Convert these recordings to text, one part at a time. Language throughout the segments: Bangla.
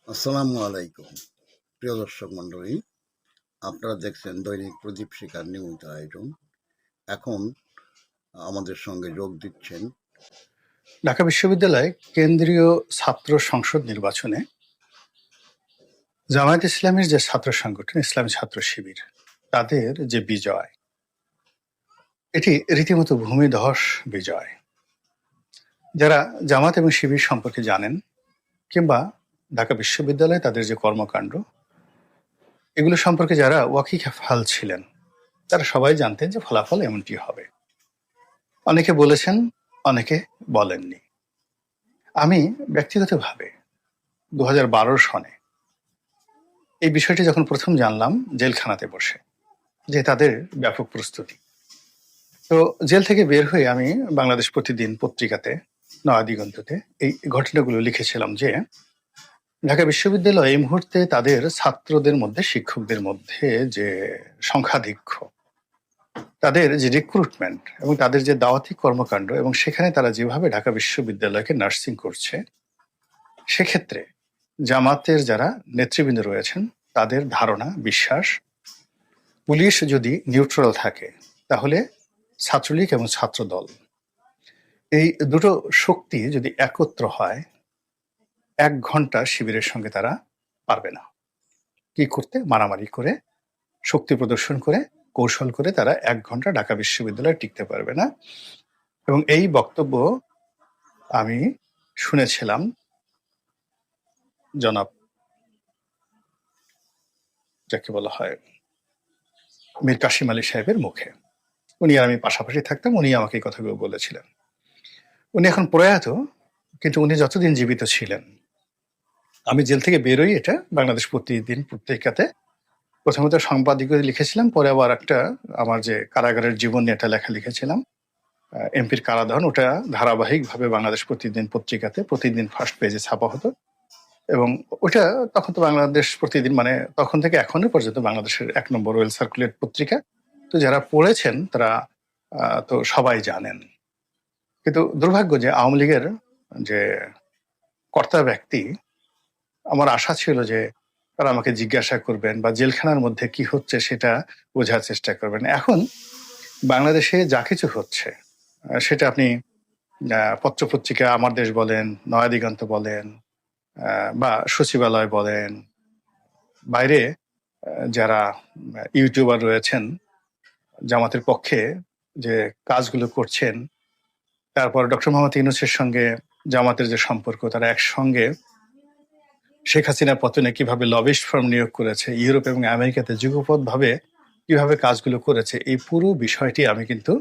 আসসালামু আলাইকুম। প্রিয় দর্শক মণ্ডলী, আপনারা দেখছেন দৈনিক প্রদীপ শিখার নিয়মিত আয়োজন। এখন আমাদের সঙ্গে যোগ দিচ্ছেন ঢাকা বিশ্ববিদ্যালয় কেন্দ্রীয় ছাত্র সংসদ নির্বাচনে জামায়াত ইসলামীর যে ছাত্র সংগঠন ইসলামী ছাত্র শিবির, তাদের যে বিজয়, এটি রীতিমতো ভূমিধস বিজয়। যারা জামাত এবং শিবির সম্পর্কে জানেন কিংবা ঢাকা বিশ্ববিদ্যালয়ে তাদের যে কর্মকাণ্ড, এগুলো সম্পর্কে যারা ওয়াকিবহাল ছিলেন, তারা সবাই জানতেন যে ফলাফল এমনটি হবে। অনেকে বলেছেন, অনেকে বলেননি। আমি ব্যক্তিগতভাবে 2012 সনে এই বিষয়টি যখন প্রথম জানলাম জেলখানাতে বসে, যে তাদের ব্যাপক প্রস্তুতি, তো জেল থেকে বের হয়ে আমি বাংলাদেশ প্রতিদিন পত্রিকাতে, নয়া দিগন্ততে এই ঘটনাগুলো লিখেছিলাম যে ঢাকা বিশ্ববিদ্যালয় এই মুহূর্তে তাদের ছাত্রদের মধ্যে, শিক্ষকদের মধ্যে যে সংখ্যাধিক্য, তাদের যে রিক্রুটমেন্ট এবং তাদের যে দাওয়াতি কর্মকাণ্ড এবং সেখানে তারা যেভাবে ঢাকা বিশ্ববিদ্যালয়কে নার্সিং করছে, সেক্ষেত্রে জামাতের যারা নেতৃবৃন্দ রয়েছেন তাদের ধারণা, বিশ্বাস, পুলিশ যদি নিউট্রাল থাকে তাহলে ছাত্রলীগ এবং ছাত্রদল, এই দুটো শক্তি যদি একত্র হয়, 1 ঘন্টা শিবিরের সঙ্গে তারা পারবে না। কি করতে? মারামারি করে, শক্তি প্রদর্শন করে, কৌশল করে তারা 1 ঘন্টা ঢাকা বিশ্ববিদ্যালয়ে টিকতে পারবে না। এবং এই বক্তব্য আমি শুনেছিলাম জনাব, যাকে বলা হয় মীর কাসিম আলী সাহেবের মুখে। উনি আর আমি পাশাপাশি থাকতাম, উনি আমাকে এই কথাগুলো বলেছিলেন। উনি এখন প্রয়াত, কিন্তু উনি যতদিন জীবিত ছিলেন, আমি জেল থেকে বেরোই, এটা বাংলাদেশ প্রতিদিন পত্রিকাতে প্রথমত সম্পাদকীয় লিখেছিলাম, পরে আবার একটা আমার যে কারাগারের জীবন নিয়ে একটা লেখা লিখেছিলাম, এমপির কারাদহন, ওটা ধারাবাহিকভাবে বাংলাদেশ প্রতিদিন পত্রিকাতে প্রতিদিন ফার্স্ট পেজে ছাপা হতো। এবং ওটা তখন তো বাংলাদেশ প্রতিদিন মানে তখন থেকে এখনো পর্যন্ত বাংলাদেশের 1 নম্বর ওয়েল সার্কুলেট পত্রিকা। তো যারা পড়েছেন তারা তো সবাই জানেন। কিন্তু দুর্ভাগ্য যে আওয়ামী লীগের যে কর্তা ব্যক্তি, আমার আশা ছিল যে তারা আমাকে জিজ্ঞাসা করবেন বা জেলখানার মধ্যে কি হচ্ছে সেটা বোঝার চেষ্টা করবেন। এখন বাংলাদেশে যা কিছু হচ্ছে, সেটা আপনি পত্রপত্রিকা আমার দেশ বলেন, নয়া দিগন্ত বলেন, বা সচিবালয় বলেন, বাইরে যারা ইউটিউবার রয়েছেন জামাতের পক্ষে যে কাজগুলো করছেন, তারপর ডক্টর মোহাম্মদ ইউনূসের সঙ্গে জামাতের যে সম্পর্ক, তারা একসঙ্গে শেখ হাসিনা পতনে কিভাবে লবিস্ট ফার্ম নিয়োগ করেছে, ইউরোপ এবং আমেরিকাতে যুগপৎভাবে কিভাবে কাজগুলো করেছে, এই পুরো বিষয়টি আমি কিন্তু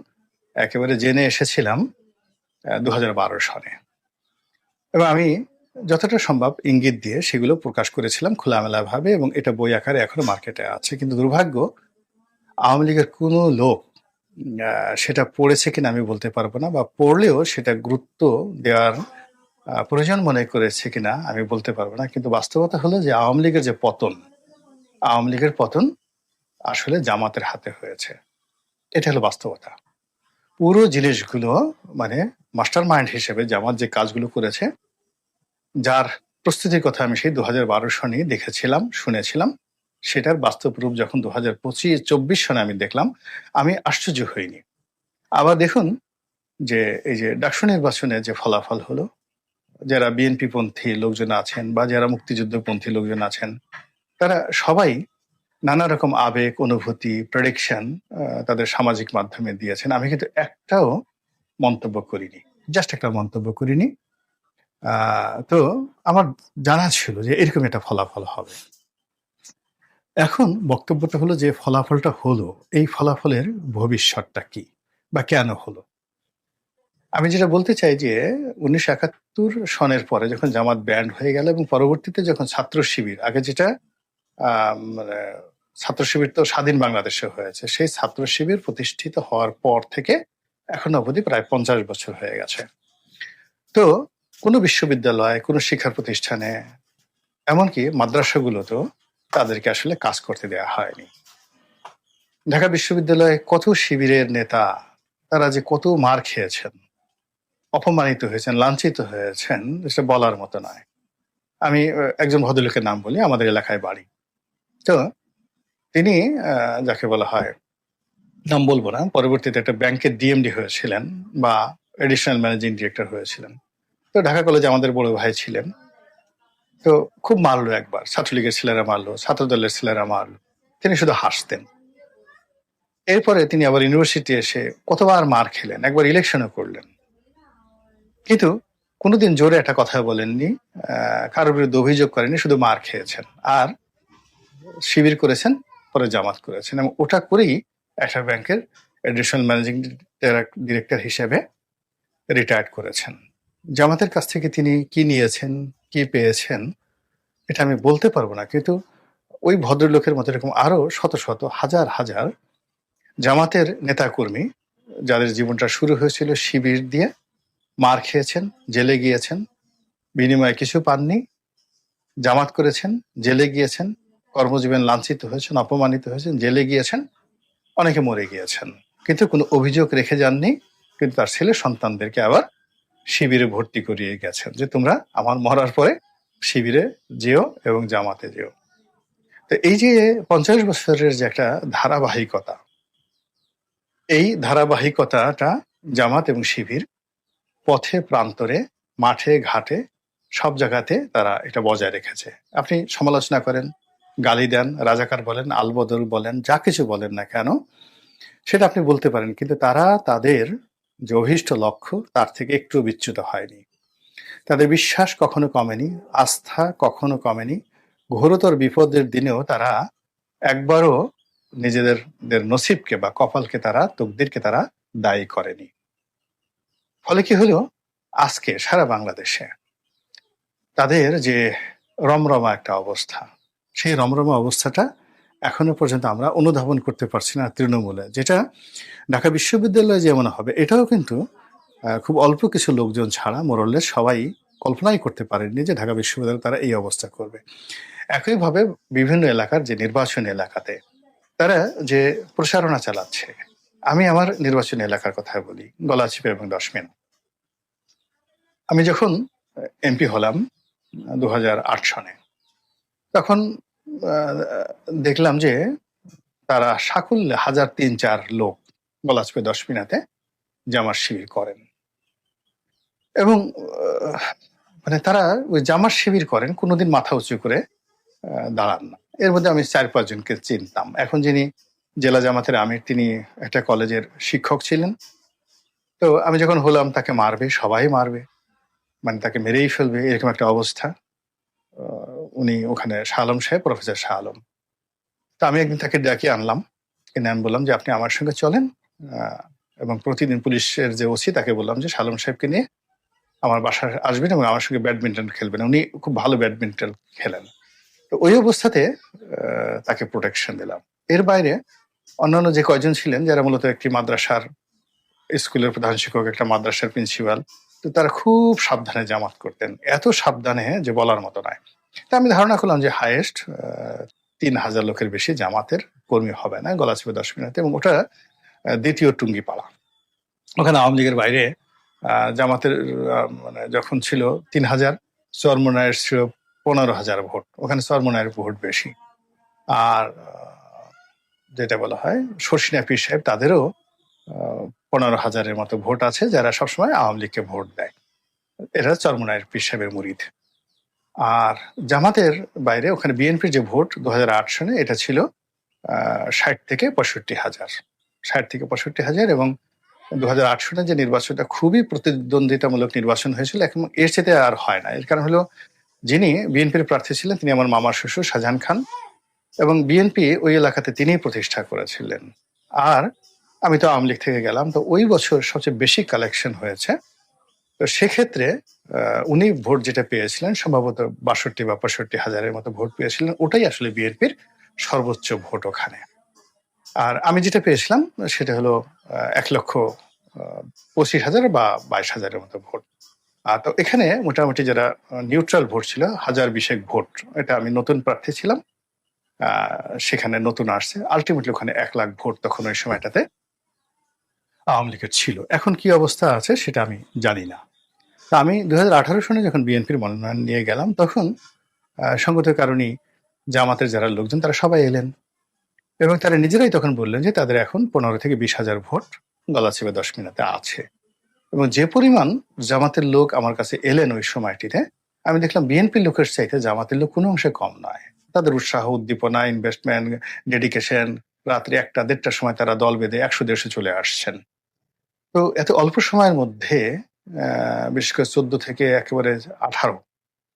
একেবারে জেনে এসেছিলাম 2012 সনে। এবং আমি যতটা সম্ভব ইঙ্গিত দিয়ে সেগুলো প্রকাশ করেছিলাম খোলামেলাভাবে, এবং এটা বই আকারে এখনো মার্কেটে আছে। কিন্তু দুর্ভাগ্য, আওয়ামী লীগের কোনো লোক সেটা পড়েছে কিনা আমি বলতে পারবো না, বা পড়লেও সেটা গুরুত্ব দেওয়ার প্রয়োজন মনে করেছে কিনা আমি বলতে পারবো না। কিন্তু বাস্তবতা হলো যে আওয়ামী লীগের যে পতন, আওয়ামী লীগের পতন আসলে জামাতের হাতে হয়েছে। এটা হলো বাস্তবতা। পুরো জিনিসগুলো মানে মাস্টার মাইন্ড হিসেবে জামাত যে কাজগুলো করেছে, যার প্রস্তুতির কথা আমি সেই 2012 সনে দেখেছিলাম, শুনেছিলাম, সেটার বাস্তব রূপ যখন 2024 সনে আমি দেখলাম, আমি আশ্চর্য হইনি। আবার দেখুন যে এই যে ডাকসু নির্বাচনে যে ফলাফল হলো, যারা বিএনপি পন্থী লোকজন আছেন বা যারা মুক্তিযুদ্ধপন্থী লোকজন আছেন, তারা সবাই নানা রকম আবেগ, অনুভূতি, প্রেডিকশন তাদের সামাজিক মাধ্যমে দিয়েছেন। আমি কিন্তু একটাও মন্তব্য করিনি, জাস্ট একটা মন্তব্য করিনি। তো আমার জানা ছিল যে এরকম একটা ফলাফল হবে। এখন বক্তব্যটা হলো যে ফলাফলটা হলো, এই ফলাফলের ভবিষ্যৎটা কি বা কেন হলো। আমি যেটা বলতে চাই যে 1971 সনের পরে যখন জামাত ব্যান্ড হয়ে গেল এবং পরবর্তীতে যখন ছাত্র শিবির, আগে যেটা মানে ছাত্র শিবির তো স্বাধীন বাংলাদেশে হয়েছে, সেই ছাত্র শিবির প্রতিষ্ঠিত হওয়ার পর থেকে এখন অবধি প্রায় 50 বছর হয়ে গেছে। তো কোনো বিশ্ববিদ্যালয়, কোনো শিক্ষা প্রতিষ্ঠানে, এমনকি মাদ্রাসাগুলোতেও তাদেরকে আসলে কাজ করতে দেওয়া হয়নি। ঢাকা বিশ্ববিদ্যালয়ে কত শিবিরের নেতা, তারা যে কত মার খেয়েছেন, অপমানিত হয়েছেন, লাঞ্ছিত হয়েছেন, সেটা বলার মতো নয়। আমি একজন ভদ্রলোকের নাম বলি, আমাদের এলাকায় বাড়ি। তো তিনি যাকে বলা হয়, নাম বলবো না, পরবর্তীতে একটা ব্যাংকের ডিএমডি হয়েছিলেন বা এডিশনাল ম্যানেজিং ডিরেক্টর হয়েছিলেন। তো ঢাকা কলেজে আমাদের বড় ভাই ছিলেন। তো খুব মারলো একবার, ছাত্রলীগের ছেলেরা মারলো, ছাত্রদলের ছেলেরা মারলো, তিনি শুধু হাসতেন। এরপরে তিনি আবার ইউনিভার্সিটি এসে কতবার মার খেলেন, একবার ইলেকশনও করলেন, কিন্তু কোনোদিন জোরে একটা কথা বলেননি, কারোর বিরুদ্ধে অভিযোগ করেননি, শুধু মার খেয়েছেন আর শিবির করেছেন, পরে জামাত করেছেন, এবং ওটা করেই একটা ব্যাংকের এডিশনাল ম্যানেজিং ডিরেক্টর হিসেবে রিটায়ার্ড করেছেন। জামাতের কাছ থেকে তিনি কি নিয়েছেন, কি পেয়েছেন, এটা আমি বলতে পারবো না, কিন্তু ওই ভদ্রলোকের মতো এরকম আরো শত শত হাজার হাজার জামাতের নেতাকর্মী, যাদের জীবনটা শুরু হয়েছিল শিবির দিয়ে, মার খেয়েছেন, জেলে গিয়েছেন, বিনিময়ে কিছু পাননি, জামাত করেছেন, জেলে গিয়েছেন, কর্মজীবন লাঞ্ছিত হয়েছেন, অপমানিত হয়েছেন, জেলে গিয়েছেন, অনেকে মরে গিয়েছেন, কিন্তু কোনো অভিযোগ রেখে যাননি। কিন্তু তার ছেলে সন্তানদেরকে আবার শিবিরে ভর্তি করিয়ে গেছেন যে তোমরা আমার মরার পরে শিবিরে যেও এবং জামাতে যেও। তো এই যে 50 বছরের যে একটা ধারাবাহিকতা, এই ধারাবাহিকতাটা জামাত এবং শিবির পথে প্রান্তরে, মাঠে ঘাটে, সব জায়গাতে তারা এটা বজায় রেখেছে। আপনি সমালোচনা করেন, গালি দেন, রাজাকার বলেন, আলবদল বলেন, যা কিছু বলেন না কেন, সেটা আপনি বলতে পারেন, কিন্তু তারা তাদের যে অভীষ্ট লক্ষ্য তার থেকে একটু বিচ্যুত হয়নি। তাদের বিশ্বাস কখনো কমেনি, আস্থা কখনো কমেনি। ঘোরতর বিপদের দিনেও তারা একবারও নিজেদের নসিবকে বা কপালকে তারা, তকদিরকে তারা দায়ী করেনি। ফলে কি হলো, আজকে সারা বাংলাদেশে তাদের যে রমরমা একটা অবস্থা, সেই রমরমা অবস্থাটা এখনো পর্যন্ত আমরা অনুধাবন করতে পারছি না তৃণমূলে। যেটা ঢাকা বিশ্ববিদ্যালয়ে যেমন হবে, এটাও কিন্তু খুব অল্প কিছু লোকজন ছাড়া মোরলেস সবাই কল্পনাই করতে পারেননি যে ঢাকা বিশ্ববিদ্যালয়ে তারা এই অবস্থা করবে। একইভাবে বিভিন্ন এলাকার যে নির্বাচনী এলাকাতে তারা যে প্রচারণা চালাচ্ছে, আমি আমার নির্বাচনী এলাকার কথা বলি, গলাচিপা এবং দশমিন। আমি যখন এমপি হলাম 2008 সনে, তখন দেখলাম যে তারা সাকুল্যে 1003-4 লোক গলাচিপা দশমিনাতে জামাত শিবির করেন, এবং মানে তারা ওই জামাত শিবির করেন, কোনোদিন মাথা উঁচু করে দাঁড়ান না। এর মধ্যে আমি 4-5 জনকে চিনতাম। এখন যিনি জেলা জামাতের আমির, তিনি একটা কলেজের শিক্ষক ছিলেন। তো আমি যখন হলাম, তাকে মারবে, সবাই মারবে, মানে তাকে মেরেই ফেলবে, এরকম একটা অবস্থা। উনি ওখানে শাহ আলম সাহেব, প্রফেসর শাহ আলম। তো আমি একদিন তাকে ডাকিয়ে আনলাম, কিনে আমি বললাম যে আপনি আমার সঙ্গে চলেন, এবং প্রতিদিন পুলিশের যে ওসি তাকে বললাম যে শাহ আলম সাহেবকে নিয়ে আমার বাসায় আসবেন এবং আমার সঙ্গে ব্যাডমিন্টন খেলবেন। উনি খুব ভালো ব্যাডমিন্টন খেলেন। তো ওই অবস্থাতে তাকে প্রোটেকশন দিলাম। এর বাইরে অন্যান্য যে কয়জন ছিলেন, যারা মূলত একটি মাদ্রাসার স্কুলের প্রধান শিক্ষক, একটা মাদ্রাসার প্রিন্সিপাল, তো তারা খুব সাবধানে জামাত করতেন, এত সাবধানে যে বলার মতো নয়। তা আমি ধারণা করলাম যে হাইয়েস্ট 3000 লোকের বেশি জামাতের কর্মী হবে না গলাচিপা দশমিনাতে, এবং ওটা দ্বিতীয় টুঙ্গিপাড়া। ওখানে আওয়ামী লীগের বাইরে জামাতের মানে যখন ছিল 3000, চরমনায়ের ছিল 15,000 ভোট, ওখানে চরমনায়ের ভোট বেশি। আর যেটা বলা হয় শর্ষিনা পীর সাহেব, তাদেরও 15,000-এর মতো ভোট আছে, যারা সবসময় আওয়ামী লীগকে ভোট দেয়। এরা চরমনায়ের পীর সাহেবের মুরিদ। আর জামাতের বাইরে ওখানে বিএনপির যে ভোট 2008 সনে, এটা ছিল 60 থেকে 65,000, 60 থেকে 65,000, এবং 2008 সনে যে নির্বাচনটা খুবই প্রতিদ্বন্দ্বিতামূলক নির্বাচন হয়েছিল, এখন এর চেয়ে আর হয় না। এর কারণ হলো, যিনি বিএনপির প্রার্থী ছিলেন তিনি আমার মামার শ্বশুর শাহজাহান খান, এবং বিএনপি ওই এলাকাতে তিনিই প্রতিষ্ঠা করেছিলেন। আর আমি তো আওয়ামী লীগ থেকে গেলাম, তো ওই বছর সবচেয়ে বেশি কালেকশন হয়েছে। তো সেক্ষেত্রে উনি ভোট যেটা পেয়েছিলেন, সম্ভবত 62 বা 65,000-এর মতো ভোট পেয়েছিলেন, ওটাই আসলে বিএনপির সর্বোচ্চ ভোট ওখানে। আর আমি যেটা পেয়েছিলাম সেটা হলো 1,25,000 বা 22,000-এর মতো ভোট। তো এখানে মোটামুটি যারা নিউট্রাল ভোট ছিল 1020 ভোট। এটা আমি নতুন প্রার্থী ছিলাম, সেখানে নতুন আসছে। আলটিমেটলি ওখানে 1 লাখ ভোট তখন ওই সময়টাতে আওয়ামী লীগের ছিল। এখন কি অবস্থা আছে সেটা আমি জানি না। তো আমি 2018 সনে যখন বিএনপির মনোনয়ন নিয়ে গেলাম, তখন সঙ্গত কারণেই জামাতের যারা লোকজন তারা সবাই এলেন এবং তারা নিজেরাই তখন বললেন যে তাদের এখন 15 থেকে 20,000 ভোট গলাচিপা 10 মিনিটে আছে। এবং যে পরিমাণ জামাতের লোক আমার কাছে এলেন ওই সময়টিতে, আমি দেখলাম বিএনপির লোকের চাইতে জামাতের লোক কোনো অংশে কম নয়। তাদের উৎসাহ, উদ্দীপনা, ইনভেস্টমেন্ট, ডেডিকেশন, রাত্রি 1টা-1.5টার সময় তারা দল বেঁধে 100-150 চলে আসছেন। তো এত অল্প সময়ের মধ্যে বিশেষ করে 14 থেকে একেবারে 18,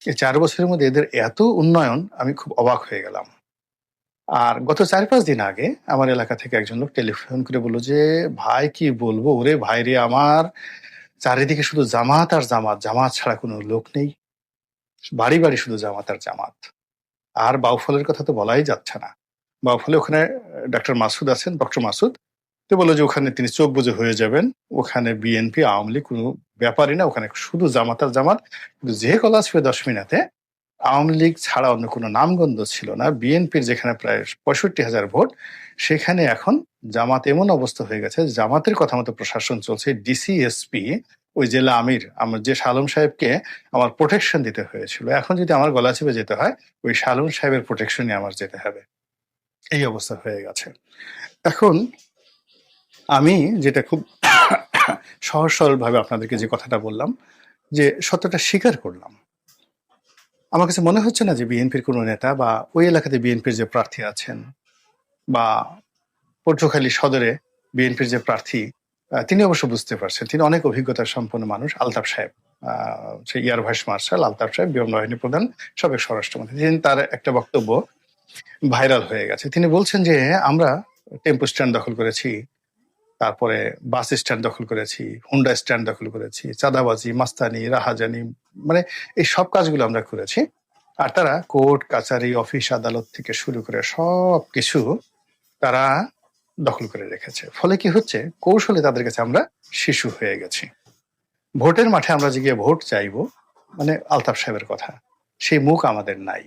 এই 4 বছরের মধ্যে এদের এত উন্নয়ন, আমি খুব অবাক হয়ে গেলাম। আর গত 4-5 দিন আগে আমার এলাকা থেকে একজন লোক টেলিফোন করে বলল যে, ভাই কি বলবো, ওরে ভাই রে, আমার চারিদিকে শুধু জামাত আর জামাত, জামাত ছাড়া কোনো লোক নেই, বাড়ি বাড়ি শুধু জামাত আর জামাত। আর বাউফলের কথা তো বলাই যাচ্ছে না। বাউফলে ওখানে ডক্টর মাসুদ আছেন, ডক্টর মাসুদ, তো বললো যে ওখানে তিনি চোখ বুজে হয়ে যাবেন, ওখানে বিএনপি আওয়ামী লীগ কোনো ব্যাপারই না, ওখানে শুধু জামাত আর জামাত। কিন্তু যে গলাচিপা 10 মিনিটে আওয়ামী লীগ ছাড়া অন্য কোনো নামগন্ধ ছিল না। বিএনপির যেখানে প্রায় 65,000 ভোট, সেখানে এখন জামাত এমন অবস্থা হয়ে গেছে, জামাতের কথা মতো প্রশাসন চলছে। ডিসি, এসপি, ওই জেলা আমির, আমার যে শালম সাহেবকে আমার প্রোটেকশন দিতে হয়েছিল, এখন যদি আমার গলা চেপে যেতে হয়, ওই শালম সাহেবের প্রোটেকশনে আমার যেতে হবে। এই অবস্থা হয়ে গেছে। এখন আমি যেটা খুব সহজ সরল ভাবে আপনাদেরকে যে কথাটা বললাম, যে সত্যটা স্বীকার করলাম। আমার কাছে মনে হচ্ছে না যে বিএনপির কোনো নেতা বা ওই এলাকাতে বিএনপির যে প্রার্থী আছেন, বা পটুয়াখালী সদরে বিএনপির যে প্রার্থী, তিনি অবশ্য বুঝতে পারছেন, তিনি অনেক অভিজ্ঞতা সম্পন্ন মানুষ, আলতাফ সাহেব, সেই এয়ার ভাইস মার্শাল আলতাফ সাহেব, বিমান বাহিনী প্রধান, সাবেক স্বরাষ্ট্রমন্ত্রী। তিনি, তার একটা বক্তব্য ভাইরাল হয়ে গেছে। তিনি বলছেন যে আমরা টেম্পো স্ট্যান্ড দখল করেছি, তারপরে বাস স্ট্যান্ড দখল করেছি, হুন্ডা স্ট্যান্ড দখল করেছি, চাঁদাবাজি, মাস্তানি, রাহাজানি, মানে এই সব কাজগুলো আমরা করেছি। আর তারা কোর্ট কাচারি, অফিস আদালত থেকে শুরু করে সব কিছু তারা দখল করে রেখেছে। ফলে কি হচ্ছে, কৌশলে তাদের কাছে আমরা শিশু হয়ে গেছি। ভোটের মাঠে আমরা যে গিয়ে ভোট চাইবো, মানে আলতাফ সাহেবের কথা, সেই মুখ আমাদের নাই।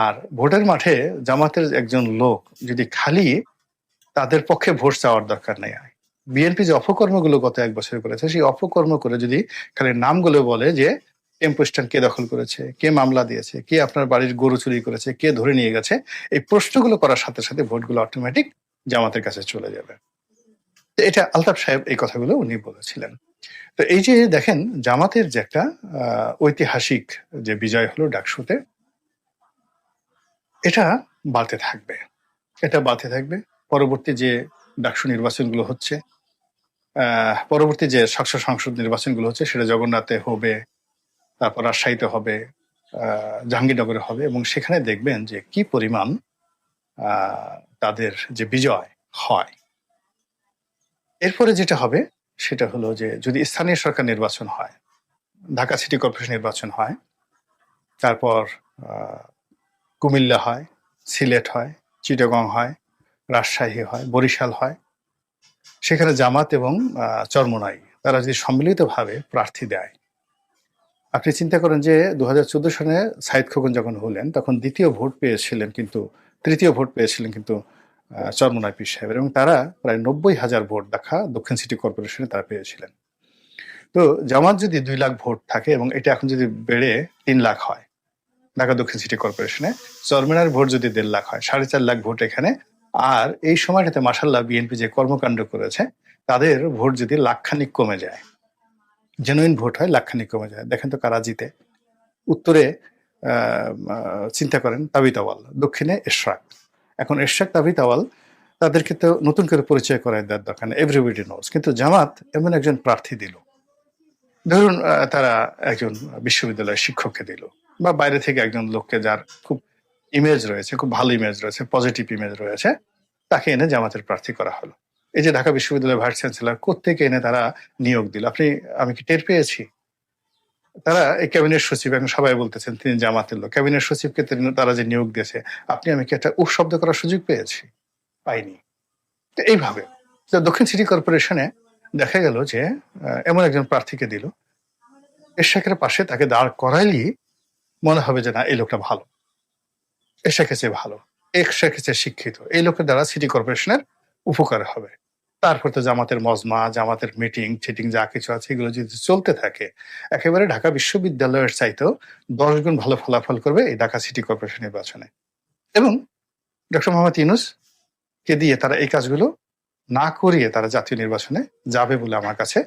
আর ভোটের মাঠে জামাতের একজন লোক যদি খালি তাদের পক্ষে ভোট চাওয়ার দরকার নেই, বিএনপি যে অপকর্মগুলো গত 1 বছর করেছে, সেই অপকর্ম করে যদি খালি নামগুলো বলে যে টেম্পো স্ট্যান্ড কে দখল করেছে, কে মামলা দিয়েছে, কে আপনার বাড়ির গরু চুরি করেছে, কে ধরে নিয়ে গেছে, এই প্রশ্নগুলো করার সাথে সাথে ভোটগুলো অটোমেটিক জামাতের কাছে চলে যাবে। তো এটা আলতাফ সাহেব এই কথাগুলো উনি বলেছিলেন। তো এই যে দেখেন, জামাতের যে একটা ঐতিহাসিক যে বিজয় হলো ডাকসুতে, এটা বাড়তে থাকবে, এটা বাড়তে থাকবে। পরবর্তী যে ডাকসু নির্বাচনগুলো হচ্ছে, পরবর্তী যে সংসদ নির্বাচনগুলো হচ্ছে, সেটা জগন্নাথে হবে, তারপর রাজশাহীতে হবে, জাহাঙ্গীরনগরে হবে, এবং সেখানে দেখবেন যে কি পরিমাণ তাদের যে বিজয় হয়। এরপরে যেটা হবে সেটা হলো যে যদি স্থানীয় সরকার নির্বাচন হয়, ঢাকা সিটি কর্পোরেশন নির্বাচন হয়, তারপর কুমিল্লা হয়, সিলেট হয়, চিটাগং হয়, রাজশাহী হয়, বরিশাল হয়, সেখানে জামাত এবং চরমোনাই তারা যদি সম্মিলিতভাবে প্রার্থী দেয়, আপনি চিন্তা করেন যে 2014 সনে সাইদ খোকন যখন হলেন, তখন তৃতীয় ভোট পেয়েছিলেন কিন্তু চরমোনাই পীর সাহেবের, এবং তারা প্রায় 90,000 ভোট দেখা দক্ষিণ সিটি কর্পোরেশনে তারা পেয়েছিলেন। তো জামাত যদি 2 লাখ ভোট থাকে, এবং এটা এখন যদি বেড়ে 3 লাখ হয় ঢাকা দক্ষিণ সিটি কর্পোরেশনে, চরমোনাইয়ের ভোট যদি 1.5 লাখ হয়, 4.5 লাখ ভোট এখানে। আর এই সময়টাতে মাশাআল্লাহ বিএনপি যে কর্মকাণ্ড করেছে, তাদের ভোট যদি লাখখানিক কমে যায়, জেনুইন ভোট হয় লাখখানিক কমে যায়, দেখেন তো কারা জিতে। উত্তরে চিন্তা করেন তাবিতাওয়াল, দক্ষিণে এশরাক। এখন এশরাক, তাবিতাওয়াল, তাদেরকে তো নতুন করে পরিচয় করায় দেওয়ার দরকার নেই, এভরিবডি নোজ। কিন্তু জামাত এমন একজন প্রার্থী দিল, ধরুন তারা একজন বিশ্ববিদ্যালয়ের শিক্ষককে দিল, বা বাইরে থেকে একজন লোককে যার খুব ইমেজ রয়েছে, খুব ভালো ইমেজ রয়েছে, পজিটিভ ইমেজ রয়েছে, তাকে এনে জামাতের প্রার্থী করা হলো। এই যে ঢাকা বিশ্ববিদ্যালয়ের ভাইস চ্যান্সেলর, কোত্থেকে এনে তারা নিয়োগ দিল, আমি কি টের পেয়েছি? তারা এই ক্যাবিনেট সচিব, এখন সবাই বলতেছেন তিনি জামাতের লোক, ক্যাবিনেট সচিবকে তারা যে নিয়োগ দিয়েছে, আমি কি একটা শব্দ করার সুযোগ পেয়েছি? পাইনি। তো এইভাবে দক্ষিণ সিটি কর্পোরেশনে দেখা গেল যে এমন একজন প্রার্থীকে দিল, এরশাকের পাশে তাকে দাঁড় করাইলি মনে হবে যে না, এই লোকটা ভালো, এরশাকের চেয়ে ভালো, এরশাকের চেয়ে শিক্ষিত, এই লোকের দ্বারা সিটি কর্পোরেশনের উপকার হবে। তারপর তো জামাতের মজমা, জামাতের মিটিং টিটিং যা কিছু আছে এগুলো যদি চলতে থাকে, একেবারে ঢাকা বিশ্ববিদ্যালয়ের চাইতেও 10 গুণ ভালো ফলাফল করবে এই ঢাকা সিটি কর্পোরেশন নির্বাচনে। এবং ডক্টর মোহাম্মদ ইউনূস কে দিয়ে তারা এই কাজগুলো না করিয়ে তারা জাতীয় নির্বাচনে যাবে বলে আমার কাছে